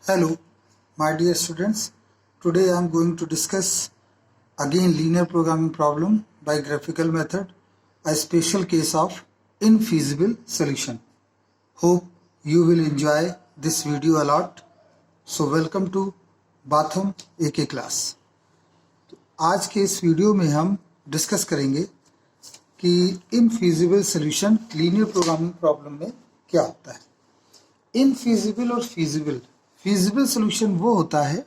Hello, my dear students. Today I am going to discuss again linear programming problem by graphical method, a special case of infeasible solution. Hope you will enjoy this video a lot. So welcome to Batham AK class. आज के इस video में हम discuss करेंगे कि इनफीजिबल solution linear programming problem में क्या होता है। इनफीजिबल और फीजिबल सॉल्यूशन वो होता है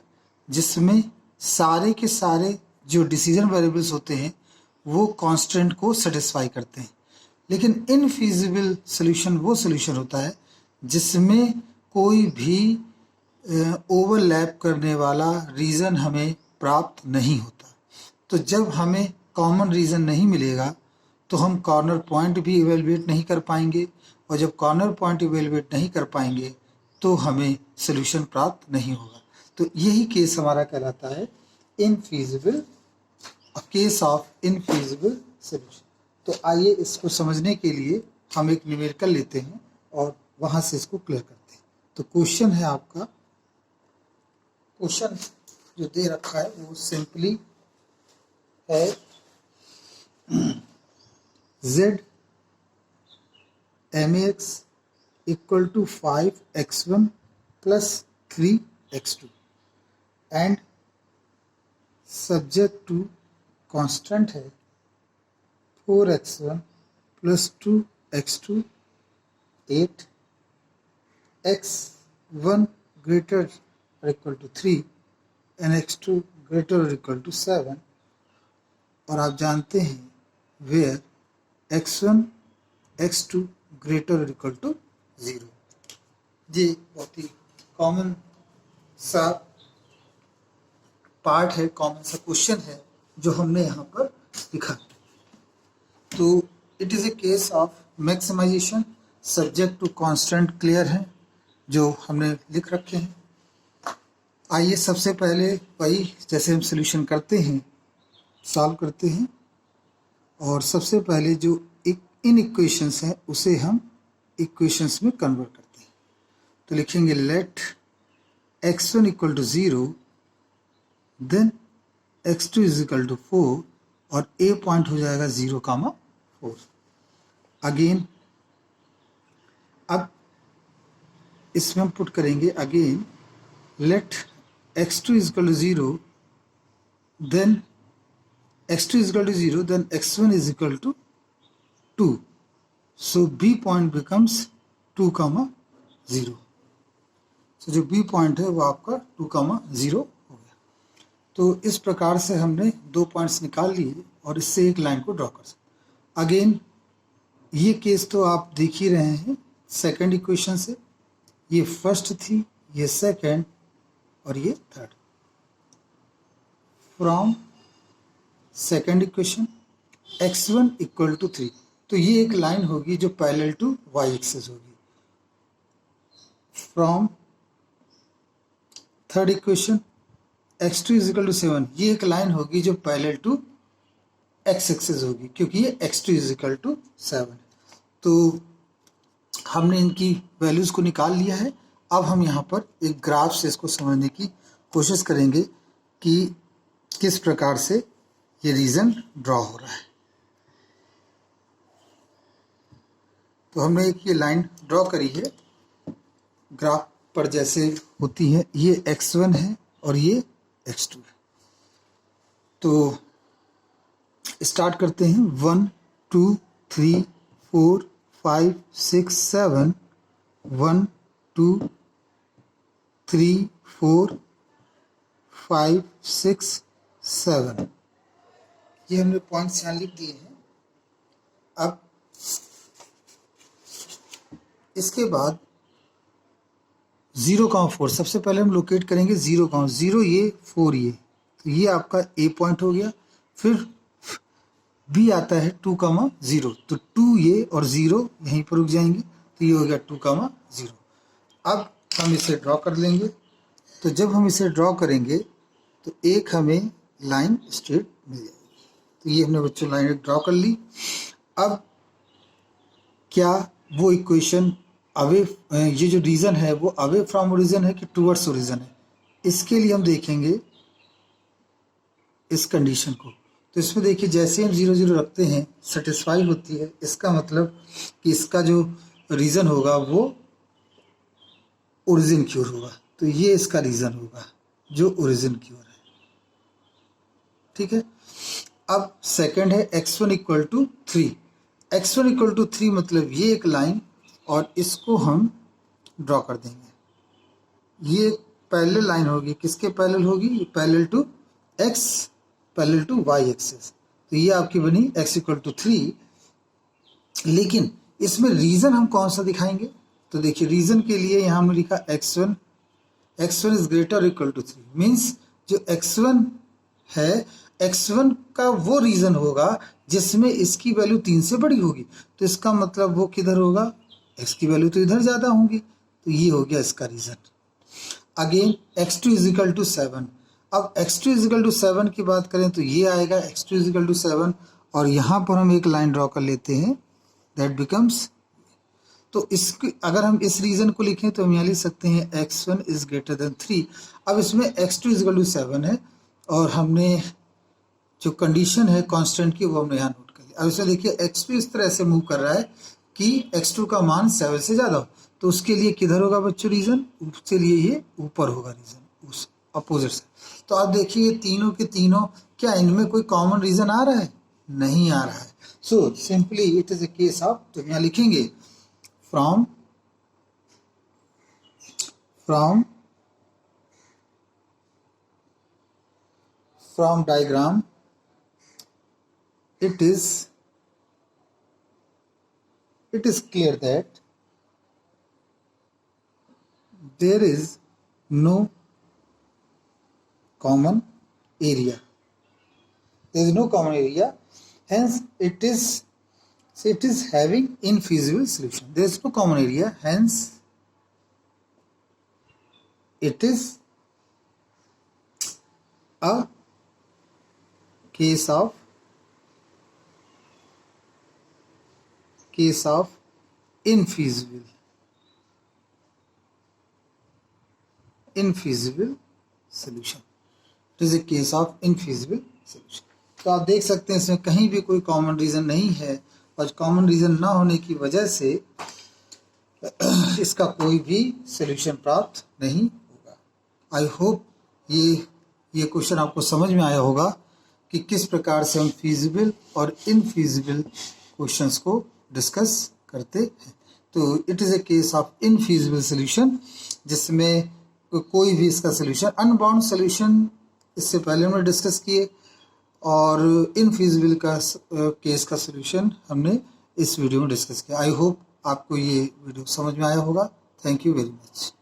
जिसमें सारे के सारे जो डिसीजन वेरिएबल्स होते हैं वो कांस्टेंट को सेटिस्फाई करते हैं, लेकिन इनफीजिबल सॉल्यूशन वो सॉल्यूशन होता है जिसमें कोई भी ओवरलैप करने वाला रीज़न हमें प्राप्त नहीं होता। तो जब हमें कॉमन रीज़न नहीं मिलेगा तो हम कॉर्नर पॉइंट भी इवेलुएट नहीं कर पाएंगे, और जब कॉर्नर पॉइंट इवेलुएट नहीं कर पाएंगे तो हमें सोल्यूशन प्राप्त नहीं होगा। तो यही केस हमारा कहलाता है इनफीजिबल, केस ऑफ इनफीजिबल सोल्यूशन। तो आइए इसको समझने के लिए हम एक न्यूमेरिकल लेते हैं और वहां से इसको क्लियर करते हैं। तो क्वेश्चन है आपका, क्वेश्चन जो दे रखा है वो सिंपली है z mx equal to 5x1 plus 3x2 and subject to constant है 4x1 plus 2x2 8, x1 greater or equal to 3 and x2 greater or equal to 7। और आप जानते हैं where x1 x2 ग्रेटर और इक्वल टू 0। ये बहुत ही common सा पार्ट है, कॉमन सा क्वेश्चन है जो हमने यहाँ पर लिखा। तो it is a case of maximization, subject to constant clear है जो हमने लिख रखे हैं। आइए सबसे पहले वही जैसे हम सॉल्यूशन करते हैं सॉल्व करते हैं, और सबसे पहले जो इन इक्वेशंस हैं उसे हम इक्वेशंस में कन्वर्ट करते हैं। तो लिखेंगे let x1 equal to 0, then x2 is equal to 4 और a पॉइंट हो जाएगा 0,4। अगेन अब इसमें हम पुट करेंगे again let x2 is equal to 0, then x2 is equal to 0, then x1 is equal to 2. So B point becomes 2,0. So जो B point है वो आपका 2,0 हो गया। तो इस प्रकार से हमने दो पॉइंट्स निकाल लिए और इससे एक लाइन को ड्रॉ कर सकते। अगेन ये केस तो आप देख ही रहे हैं सेकंड इक्वेशन से, ये फर्स्ट थी, ये सेकंड और ये third. From second equation x1 equal to 3, तो ये एक लाइन होगी जो पैरेलल टू y एक्सिस होगी। From third equation x2 is equal to 7, ये एक लाइन होगी जो पैरेलल टू x एक्सिस होगी क्योंकि ये x2 इज इक्वल टू 7। तो हमने इनकी वैल्यूज को निकाल लिया है। अब हम यहाँ पर एक ग्राफ से इसको समझने की कोशिश करेंगे कि किस प्रकार से ये रीजन ड्रॉ हो रहा है। तो हमने एक ये लाइन ड्रॉ करी है ग्राफ पर जैसे होती है, ये x1 है और ये x2 है। तो स्टार्ट करते हैं 1 2 3 4 5 6 7, 1 2 3 4 5 6 7, ये हमने पॉइंट्स यहाँ लिख दिए हैं। अब इसके बाद 0,4 सबसे पहले हम लोकेट करेंगे 0,0, ये 4 ये, तो ये आपका A पॉइंट हो गया। फिर B आता है 2,0, तो 2 ये और 0 यहीं पर रुक जाएंगे, तो ये हो गया 2,0। अब हम इसे ड्रॉ कर लेंगे। तो जब हम इसे ड्रॉ करेंगे तो एक हमें लाइन स्ट्रेट मिल जाएगी। तो ये हमने बच्चों लाइन ड्रॉ कर ली। अब क्या वो इक्वेशन अवे, ये जो रीजन है वो अवे फ्रॉम ओरिजिन है कि टूवर्ड्स ओरिजिन है, इसके लिए हम देखेंगे इस कंडीशन को। तो इसमें देखिए जैसे हम 0 0 रखते हैं सेटिस्फाई होती है, इसका मतलब कि इसका जो रीजन होगा वो ओरिजिन की ओर होगा, तो ये इसका रीजन होगा जो ओरिजिन की ओर है। ठीक है, अब सेकंड है x1 equal to 3। x1 equal to 3 मतलब ये एक लाइन और इसको हम ड्रॉ कर देंगे। ये पैरेलल लाइन होगी, किसके पैरेलल होगी? Parallel to x, parallel to y axis. तो ये आपकी बनी x इक्वल टू 3। लेकिन इसमें रीजन हम कौन सा दिखाएंगे? तो देखिए रीजन के लिए यहाँ हमने लिखा x1 is greater equal to 3, means जो x1 है, x1 का वो रीजन होगा जिसमें इसकी वैल्यू 3 से बड़ी होगी। तो इसका मतलब वो किधर होगा? x की वैल्यू तो इधर ज़्यादा होंगी, तो ये हो गया इसका reason. Again x2 is equal to 7। अब x2 इज इक्वल टू 7 की बात करें तो ये आएगा x2 इज इक्वल टू 7, और यहाँ पर हम एक लाइन ड्रॉ कर लेते हैं, दैट बिकम्स, तो इसकी अगर हम इस रीजन को लिखें तो हम यहाँ लिख सकते हैं x1 इज ग्रेटर देन 3। अब इसमें x2 इज इक्वल टू 7 है और हमने जो कंडीशन है कांस्टेंट की वो हमने यहाँ नोट कर लिया। अब इसमें देखिए x2 इस तरह से मूव कर रहा है कि x2 का मान 7 से ज़्यादा हो, तो उसके लिए किधर होगा बच्चों रीजन? उसके लिए ये ऊपर होगा रीजन, उस अपोजिट से। तो आप देखिए तीनों के तीनों, क्या इनमें कोई कॉमन रीजन आ रहा है? नहीं आ रहा है। So simply it is a case of, तो यहाँ लिखेंगे from diagram it is clear that there is no common area. There is no common area, hence it is having infeasible solution. There is no common area, hence it is a case of infeasible solution. It is a case of infeasible solution. तो आप देख सकते हैं इसमें कहीं भी कोई common reason नहीं है, और कॉमन रीजन ना होने की वजह से इसका कोई भी सॉल्यूशन प्राप्त नहीं होगा। आई होप ये क्वेश्चन आपको समझ में आया होगा कि किस प्रकार से हम फीजिबल और इनफीजिबल क्वेश्चंस को डिस्कस करते हैं। तो it is a case of infeasible solution, जिसमें कोई भी इसका सॉल्यूशन, अनबाउंड सॉल्यूशन इससे पहले हमने डिस्कस किए, और इनफीजिबल का केस का सॉल्यूशन हमने इस वीडियो में डिस्कस किया। आई होप आपको ये वीडियो समझ में आया होगा। Thank you very much.